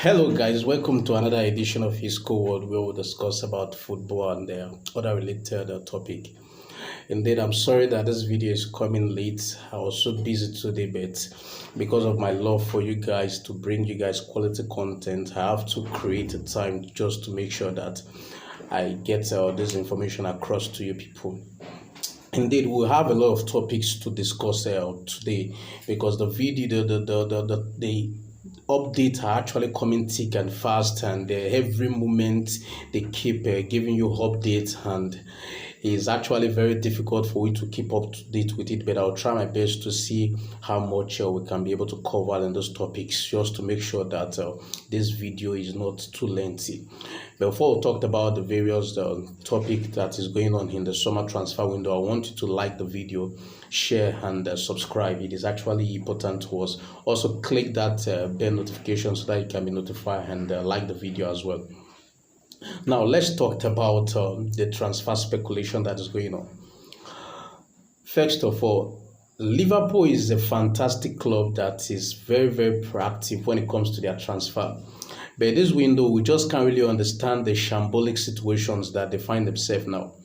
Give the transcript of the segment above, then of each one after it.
Hello, guys. Welcome to another edition of His School World, where we'll discuss about football and other related topic. Indeed, I'm sorry that this video is coming late. I was so busy today, but because of my love for you guys to bring you guys quality content, I have to create a time just to make sure that I get this information across to you people. Indeed, we'll have a lot of topics to discuss today because the video, the updates are actually coming thick and fast, and every moment they keep giving you updates, and it's actually very difficult for you to keep up to date with it. But I'll try my best to see how much we can be able to cover in those topics, just to make sure that this video is not too lengthy. Before we talked about the various topic that is going on in the summer transfer window, I want you to like the video, share, and subscribe. It is actually important to us. Also, click that bell notification so that you can be notified and like the video as well. Now, let's talk about the transfer speculation that is going on. First of all, Liverpool is a fantastic club that is very, very proactive when it comes to their transfer. But this window, we just can't really understand the shambolic situations that they find themselves now.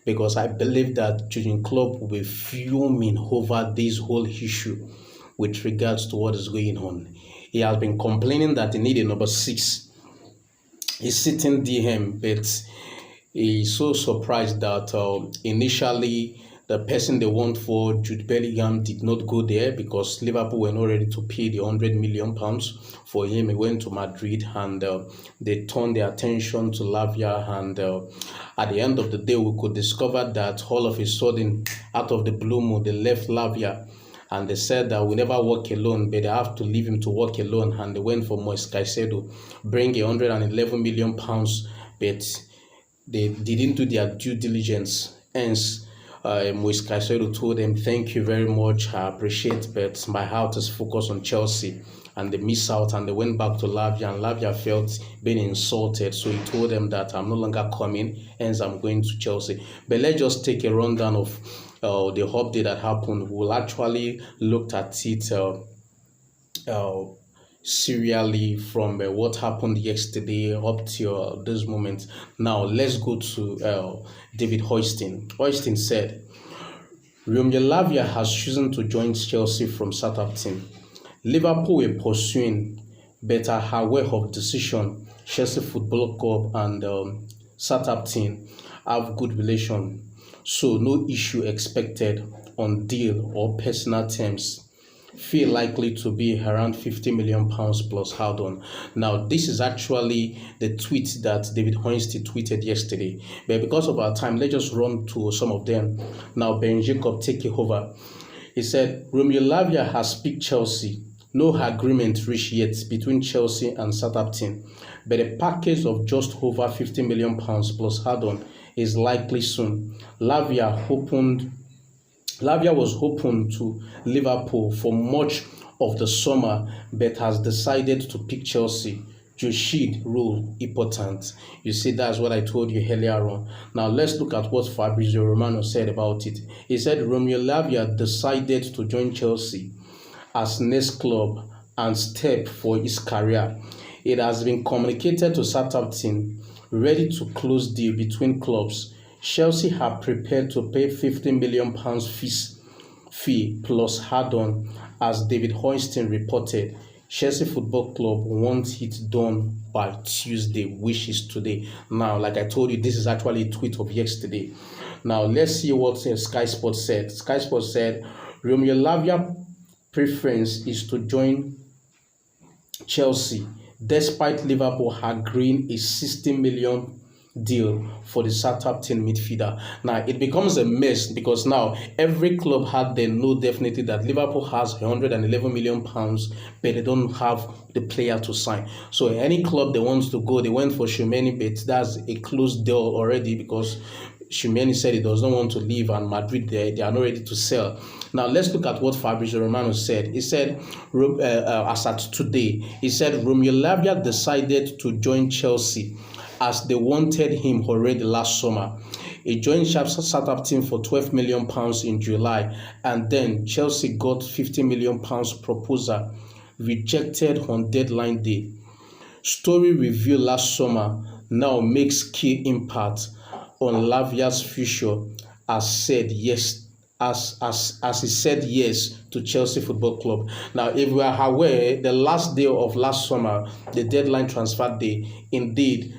Because I believe that Jurgen Klopp will be fuming over this whole issue with regards to what is going on. He has been complaining that he needs a number 6. He's sitting DM, but he's so surprised that initially the person they want for Jude Bellingham did not go there because Liverpool were not ready to pay the £100 million for him. He went to Madrid, and they turned their attention to Lavia, and at the end of the day we could discover that all of a sudden, out of the blue moon, they left Lavia. And they said that we never walk alone, but they have to leave him to walk alone. And they went for Moise Caicedo, bring £111 million, but they didn't do their due diligence. Hence, Moise Caicedo told them, "Thank you very much, I appreciate, but my heart is focused on Chelsea." And they missed out, and they went back to Lavia, and Lavia felt being insulted. So he told them that I'm no longer coming, hence I'm going to Chelsea. But let's just take a rundown of the update that happened. We'll actually look at it serially from what happened yesterday up to this moment. Now let's go to David Hoisting. Hoisting said, Romeo Lavia has chosen to join Chelsea from Southampton. Liverpool were pursuing, but are aware of decision. Chelsea Football Club and Southampton have good relation. So no issue expected on deal or personal terms. Fee likely to be around £50 million plus add-on. Now, this is actually the tweet that David Hoisting tweeted yesterday. But because of our time, let's just run to some of them. Now, Ben Jacob take it over. He said, Romeo Lavia has picked Chelsea. No agreement reached yet between Chelsea and Southampton, but a package of just over £50 million plus add-on is likely soon. Lavia was open to Liverpool for much of the summer, but has decided to pick Chelsea. Joshid rule important. You see, that's what I told you earlier on. Now let's look at what Fabrizio Romano said about it. He said Romeo Lavia decided to join Chelsea as next club and step for his career. It has been communicated to Southampton, ready to close deal between clubs. Chelsea have prepared to pay £50 million fee plus add-on, as David Hoisting reported. Chelsea Football Club wants it done by Tuesday, which is today. Now, like I told you, this is actually a tweet of yesterday. Now, let's see what Sky Sports said. Sky Sports said, Romeo Lavia preference is to join Chelsea, despite Liverpool agreeing a £60 million deal for the Southampton midfielder. Now it becomes a mess because now every club had they know definitely that Liverpool has £111 million, but they don't have the player to sign. So any club they want to go, they went for Tchouaméni, but that's a closed deal already because Tchouaméni said he does not want to leave, and Madrid they are not ready to sell. Now let's look at what Fabrizio Romano said. He said, as at today, he said Romeo Lavia decided to join Chelsea as they wanted him already last summer. He joined Southampton for £12 million in July, and then Chelsea got £50 million proposal, rejected on deadline day. Story revealed last summer now makes key impact on Lavia's future as said yes as he said yes to Chelsea Football Club. Now, if we are aware, the last day of last summer, the deadline transfer day, indeed,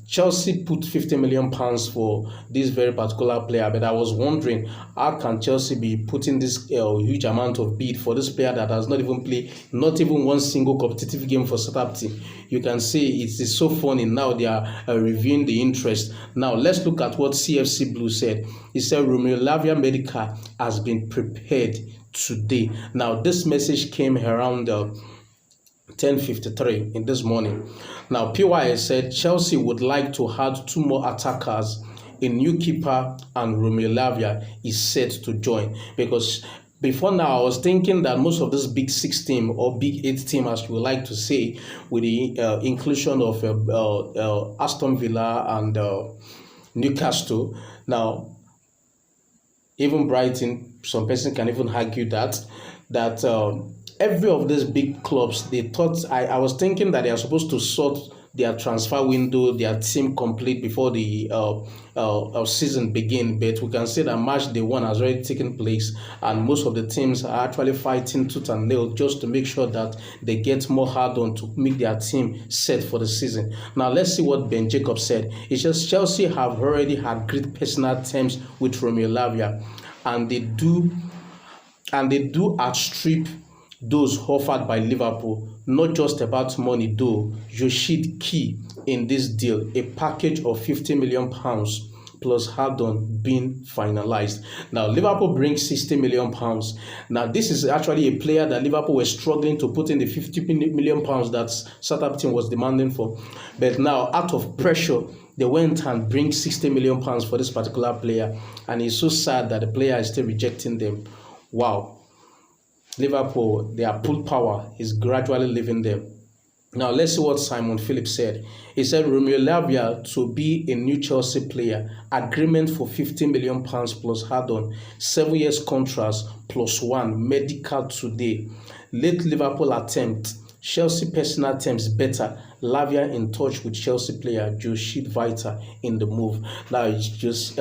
Chelsea put £50 million for this very particular player. But I was wondering, how can Chelsea be putting this huge amount of bid for this player that has not even played, not even one single competitive game for Southampton? You can see it is so funny. Now they are reviewing the interest. Now let's look at what CFC Blue said. He said Romeo Lavia Medical has been prepared today. Now this message came around 10:53 in this morning. Now PYS said Chelsea would like to add 2 more attackers. A new keeper and Romeo Lavia is set to join, because before now I was thinking that most of this big 6 team or big 8 team, as you would like to say, with the inclusion of Aston Villa and Newcastle. Now even Brighton, some person can even argue that every of these big clubs, they thought, I was thinking that they are supposed to sort their transfer window, their team complete before the season begin. But we can say that match day 1 has already taken place, and most of the teams are actually fighting tooth and nail just to make sure that they get more hard on to make their team set for the season. Now let's see what Ben Jacobs said. It's just Chelsea have already had great personal terms with Romeo Lavia, and they do outstrip those offered by Liverpool. Not just about money though. Yoshid key in this deal, a package of £50 million plus add-on being finalized. Now Liverpool brings £60 million. Now this is actually a player that Liverpool were struggling to put in the £50 million that Southampton was demanding for. But now, out of pressure, they went and bring £60 million for this particular player, and it's so sad that the player is still rejecting them. Wow. Liverpool, their pull power is gradually leaving them. Now, let's see what Simon Phillips said. He said Romeo Lavia to be a new Chelsea player, agreement for £50 million plus add-on, 7 years contract plus 1, medical today. Late Liverpool attempt, Chelsea personal terms better. Lavia in touch with Chelsea player Joshid Vita in the move. Now it's just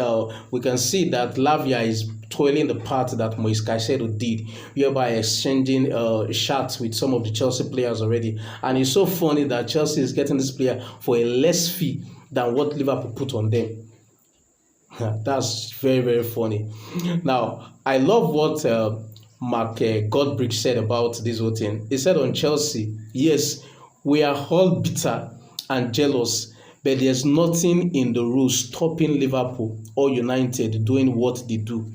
we can see that Lavia is toiling the part that Moise Caicedo did, whereby exchanging shots with some of the Chelsea players already. And it's so funny that Chelsea is getting this player for a less fee than what Liverpool put on them. That's very, very funny. Now, I love what Mark Godbridge said about this whole thing. He said on Chelsea, yes, we are all bitter and jealous, but there's nothing in the rules stopping Liverpool or United doing what they do.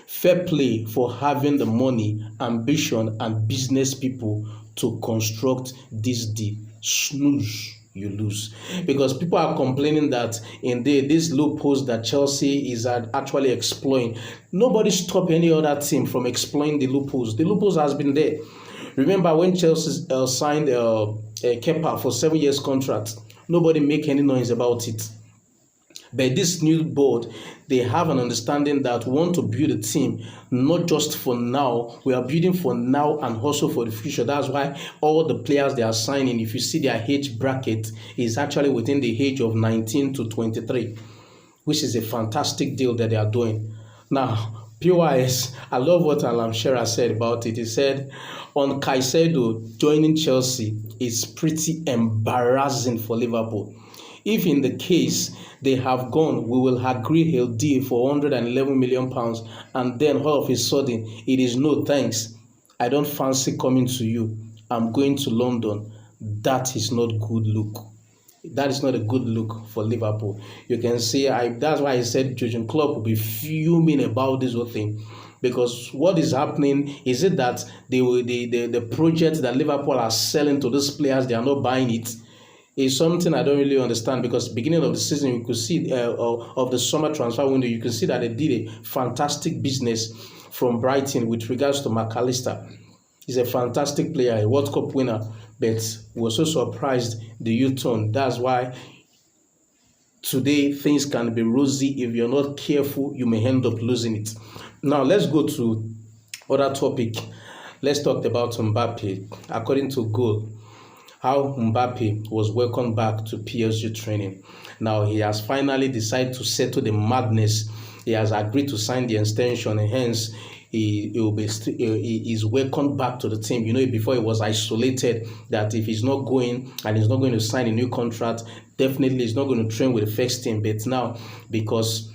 Fair play for having the money, ambition, and business people to construct this deal. Snooze, you lose. Because people are complaining that indeed these loopholes that Chelsea is actually exploiting, nobody stopped any other team from exploiting the loopholes. The loopholes has been there. Remember when Chelsea signed Kepa for 7 years contract, nobody make any noise about it. But this new board, they have an understanding that we want to build a team, not just for now. We are building for now and also for the future. That's why all the players they are signing, if you see their age bracket, is actually within the age of 19 to 23, which is a fantastic deal that they are doing. Now, PYS, I love what Alam Shearer said about it. He said, on Caicedo joining Chelsea is pretty embarrassing for Liverpool. If in the case they have gone, we will agree a deal for £111 million, and then all of a sudden it is no thanks. I don't fancy coming to you. I'm going to London. That is not good look. That is not a good look for Liverpool. You can see, that's why I said Jurgen Klopp will be fuming about this whole thing. Because what is happening is it that the project that Liverpool are selling to these players, they are not buying it. Is something I don't really understand, because beginning of the season, you could see of the summer transfer window, you could see that they did a fantastic business from Brighton with regards to McAllister. He's a fantastic player, a World Cup winner, but we were so surprised the U-turn. That's why today things can be rosy. If you're not careful, you may end up losing it. Now let's go to other topic. Let's talk about Mbappe. According to Goal, how Mbappe was welcomed back to PSG training. Now he has finally decided to settle the madness. He has agreed to sign the extension, and hence he is welcomed back to the team. You know, before he was isolated that if he's not going and he's not going to sign a new contract, definitely he's not going to train with the first team. But now, because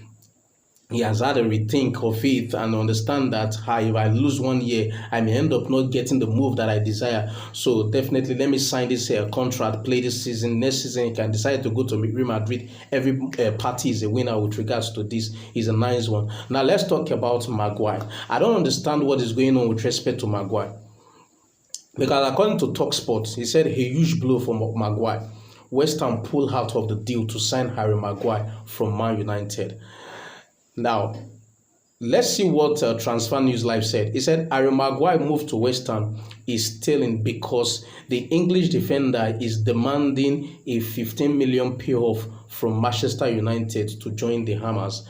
he has had a rethink of it and understand that if I lose 1 year, I may end up not getting the move that I desire. So definitely let me sign this contract, play this season. Next season, he can decide to go to Real Madrid. Every party is a winner with regards to this. Is a nice one. Now let's talk about Maguire. I don't understand what is going on with respect to Maguire. Because according to TalkSport, he said a huge blow for Maguire. Westham pulled out of the deal to sign Harry Maguire from Man United. Now, let's see what Transfer News Live said. He said Harry Maguire moved to West Ham is telling because the English defender is demanding a 15 million payoff from Manchester United to join the Hammers.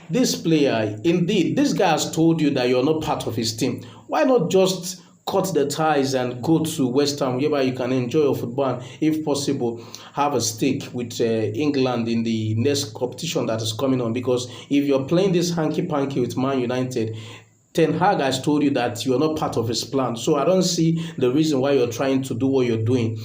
This player, indeed, this guy has told you that you're not part of his team. Why not just cut the ties and go to West Ham, whereby you can enjoy your football and, if possible, have a stake with England in the next competition that is coming on? Because if you're playing this hanky-panky with Man United, Ten Hag has told you that you're not part of his plan. So I don't see the reason why you're trying to do what you're doing.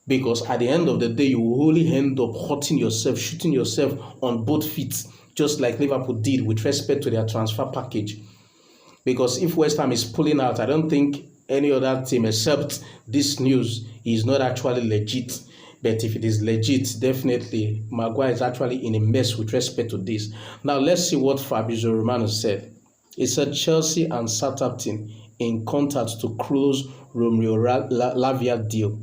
Because at the end of the day, you will only end up hurting yourself, shooting yourself on both feet, just like Liverpool did with respect to their transfer package. Because if West Ham is pulling out, I don't think any other team except this news is not actually legit. But if it is legit, definitely Maguire is actually in a mess with respect to this. Now let's see what Fabrizio Romano said. He said Chelsea and Southampton in contact to close Romeo Lavia deal.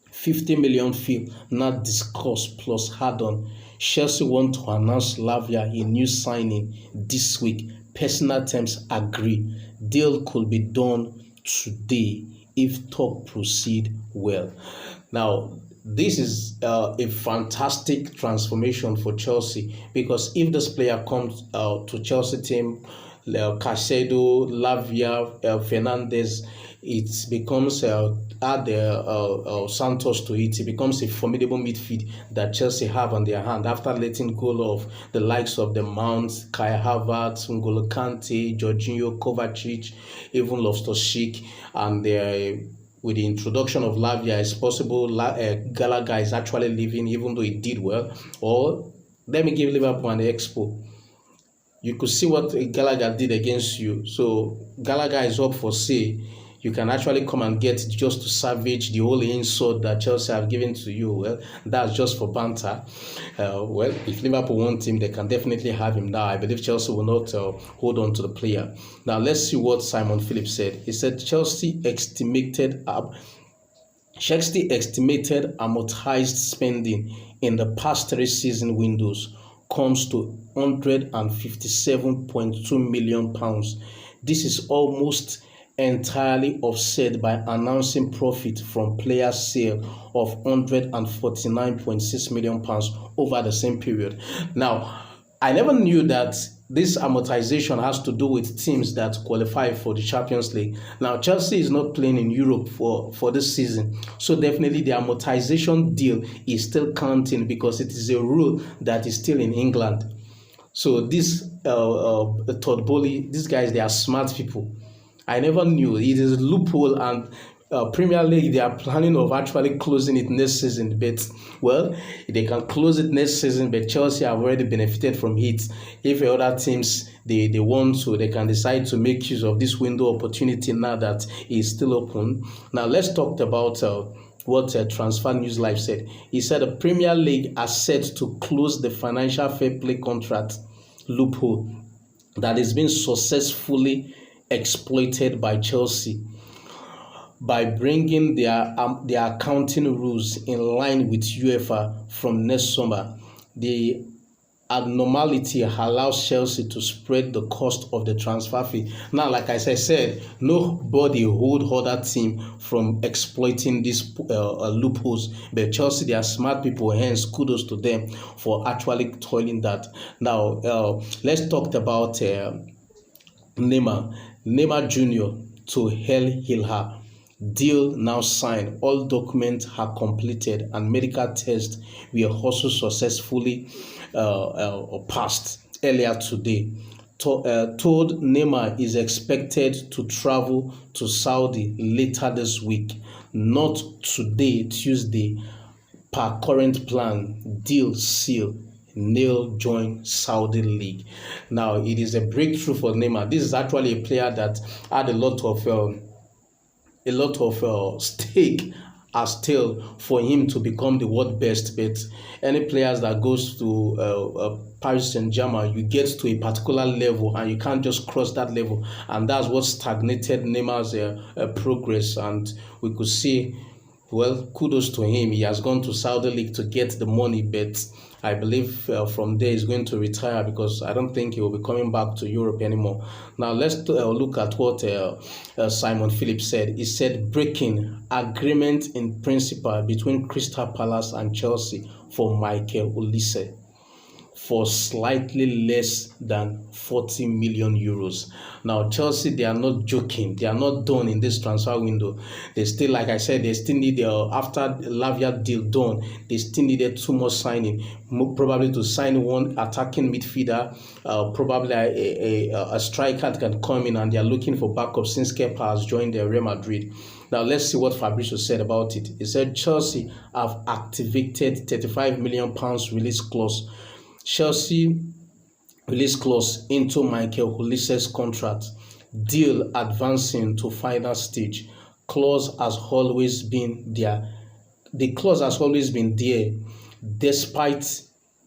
50 million fee not discussed plus add-on. Chelsea want to announce Lavia a new signing this week. Personal terms agree. Deal could be done today if talk proceed well. Now, this is a fantastic transformation for Chelsea, because if this player comes to Chelsea team, Caicedo, Lavia, Fernandes, it becomes add Santos to it. It becomes a formidable midfield that Chelsea have on their hand after letting go of the likes of the Mount, Kai Havertz, N'Golo Kante, Jorginho, Kovacic, even Loftus-Cheek, and with the introduction of Lavia, it's possible Gallagher is actually leaving, even though he did well. Or let me give Liverpool an expo. You could see what Gallagher did against you. So Gallagher is up for sale. You can actually come and get just to salvage the whole insult that Chelsea have given to you. Well, that's just for banter. Well, if Liverpool want him, they can definitely have him now. I believe Chelsea will not hold on to the player. Now, let's see what Simon Phillips said. He said Chelsea estimated amortized spending in the past 3 season windows comes to £157.2 million. This is almost entirely offset by announcing profit from player sale of £149.6 million over the same period. Now, I never knew that this amortization has to do with teams that qualify for the Champions League. Now, Chelsea is not playing in Europe for this season. So definitely the amortization deal is still counting, because it is a rule that is still in England. So this Todd Bowley, these guys, they are smart people. I never knew. It is a loophole, and Premier League, they are planning of actually closing it next season. But, well, they can close it next season, but Chelsea have already benefited from it. If other teams, they want to, they can decide to make use of this window opportunity now that is still open. Now, let's talk about what Transfer News Live said. He said the Premier League are set to close the financial fair play contract loophole that is being successfully exploited by Chelsea by bringing their accounting rules in line with UEFA from next summer. The abnormality allows Chelsea to spread the cost of the transfer fee. Now, like I said, nobody hold other team from exploiting these loopholes, but Chelsea, they are smart people, hence kudos to them for actually toiling that. Now, let's talk about Neymar Jr. to Hell Hilha. Deal now signed. All documents are completed and medical tests were also successfully passed earlier today. Told Neymar is expected to travel to Saudi later this week, not today, Tuesday, per current plan. Deal sealed. Neil join Saudi League. Now, it is a breakthrough for Neymar. This is actually a player that had a lot of stake as still for him to become the world best. But any players that goes to Paris Saint-Germain, you get to a particular level and you can't just cross that level, and that's what stagnated Neymar's progress. And we could see, well, kudos to him. He has gone to Saudi League to get the money, but I believe from there he's going to retire, because I don't think he will be coming back to Europe anymore. Now let's look at what Simon Phillips said. He said, breaking agreement in principle between Crystal Palace and Chelsea for Michael Olise for slightly less than 40 million euros. Now, Chelsea, they are not joking. They are not done in this transfer window. They still, like I said, they still need, after the Lavia deal done, they still needed 2 more signing, probably to sign one attacking midfielder, probably a striker that can come in, and they are looking for backup since Kepa has joined the Real Madrid. Now, let's see what Fabrizio said about it. He said, Chelsea have activated £35 million release clause. Chelsea release clause into Michael Olise's contract. Deal advancing to final stage. Clause has always been there. The clause has always been there, despite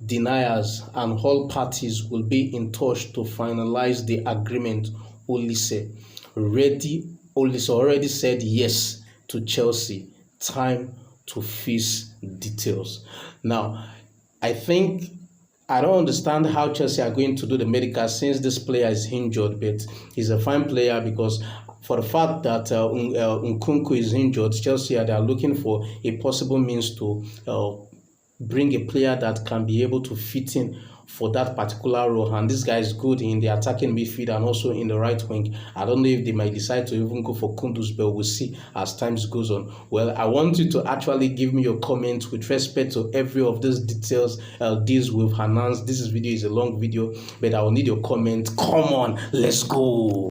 deniers, and all parties will be in touch to finalize the agreement. Olise already said yes to Chelsea. Time to fix details. Now, I don't understand how Chelsea are going to do the medical since this player is injured, but he's a fine player, because for the fact that Nkunku is injured, Chelsea they are looking for a possible means to bring a player that can be able to fit in for that particular role, and this guy is good in the attacking midfield and also in the right wing. I don't know if they might decide to even go for Kunduz, but we'll see as time goes on. Well, I want you to actually give me your comments with respect to every of these details, deals we've announced. This video is a long video, but I will need your comment. Come on, let's go.